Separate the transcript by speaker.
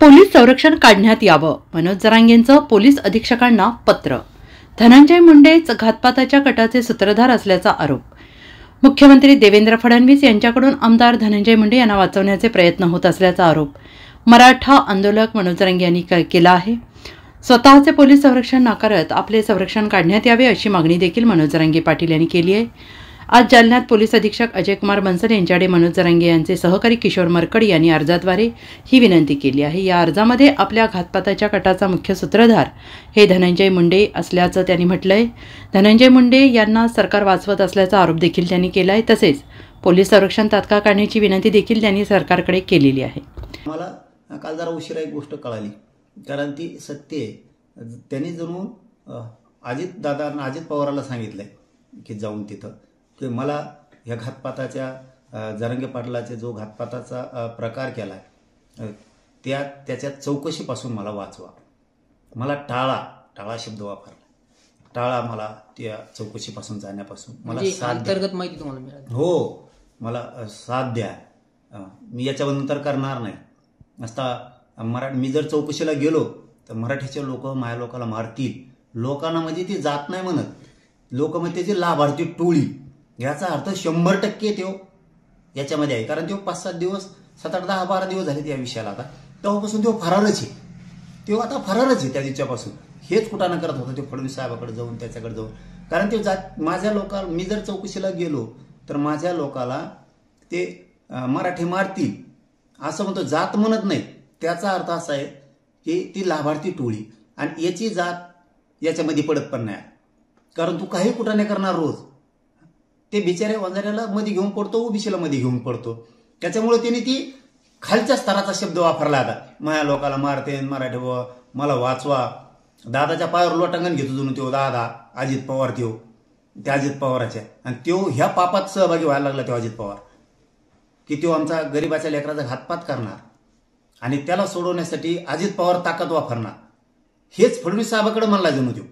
Speaker 1: Police संरक्षण काढण्यात यावं, मनोज जरांगेंचं पोलीस अधीक्षकांना पत्र. धनंजय मुंडेच घातपाताच्या कटाचे सूत्रधार असल्याचा आरोप. मुख्यमंत्री देवेंद्र फडणवीस यांच्याकडून आमदार धनंजय मुंडे यांना वाचवण्याचे प्रयत्न होत असल्याचा आरोप मराठा आंदोलक मनोज जरांगे यांनी केला आहे. स्वतःचे पोलीस संरक्षण नाकारत आपले संरक्षण काढण्यात यावे अशी मागणी देखील मनोज जरांगे पाटील यांनी केली आहे. आज जालन्यात पोलीस अधीक्षक अजय कुमार बन्सल यांच्याकडे मनोज जरांगे यांचे सहकारी किशोर मरकड यांनी अर्जाद्वारे ही विनंती केली आहे. या अर्जामध्ये आपल्या घातपाताच्या कटाचा मुख्य सूत्रधार हे धनंजय मुंडे असल्याचं त्यांनी म्हटलं आहे. धनंजय मुंडे यांना सरकार वाचवत असल्याचा आरोप देखील त्यांनी केला आहे. तसेच पोलीस संरक्षण तात्काळ काढण्याची विनंती देखील त्यांनी सरकारकडे केलेली आहे.
Speaker 2: मला काल जरा उशिरा एक गोष्ट कळाली, कारण ती सत्य आहे. त्यांनी जणू अजित पवारांना सांगितलंय की जाऊन तिथं की मला ह्या घातपाताच्या जरांगे पाटलाचे जो घातपाताचा प्रकार केला त्याच्या चौकशीपासून मला वाचवा, मला टाळा शब्द वापरला, टाळा मला त्या चौकशीपासून जाण्यापासून मला साथ
Speaker 3: अंतर्गत माहिती तुम्हाला मिळाली.
Speaker 2: हो, मला साथ द्या, मी याच्यावर नंतर करणार नाही. असता मी जर चौकशीला गेलो तर मराठीचे लोक माझ्या लोकांना मारतील. लोकांना म्हणजे ती जात नाही म्हणत, लोक म्हणजे त्याची लाभार्थी टोळी. याचा अर्थ 100% तो याच्यामध्ये आहे, कारण तो 5-7 दिवस 7-8 10-12 दिवस झाले त्या विषयाला. आता तेव्हापासून तो फरारच आहे, तो आता फरारच आहे त्या दिवसापासून. हेच कुठानं करत होता तो फडणवीस साहेबाकडे जाऊन, त्याच्याकडे जाऊन. कारण ते माझ्या लोकांना, मी जर चौकशीला गेलो तर माझ्या लोकाला ते मराठी मारतील असं म्हणतो, जात म्हणत नाही. त्याचा अर्थ असा आहे की ती लाभार्थी टोळी, आणि याची जात याच्यामध्ये पडत पण नाही, कारण तू काही कुठाने करणार रोज. ते बिचाऱ्या वंजाऱ्याला मध्ये घेऊन पडतो, ओबीसीला मध्ये घेऊन पडतो. त्याच्यामुळे त्यांनी ती खालच्या स्तराचा शब्द वापरला. आता माझ्या लोकाला मारते, मराठी मला वाचवा. दादाच्या पायावर लोटांगण घेतो जणू तो दादा अजित पवार, त्या अजित पवाराच्या, आणि तो ह्या पापात सहभागी व्हायला लागला. तो अजित पवार की तो आमचा गरीबाच्या लेकराचा घातपात करणार आणि त्याला सोडवण्यासाठी अजित पवार ताकद वापरणार. हेच फडणवीस साहेबाकडे म्हणला जणू तो.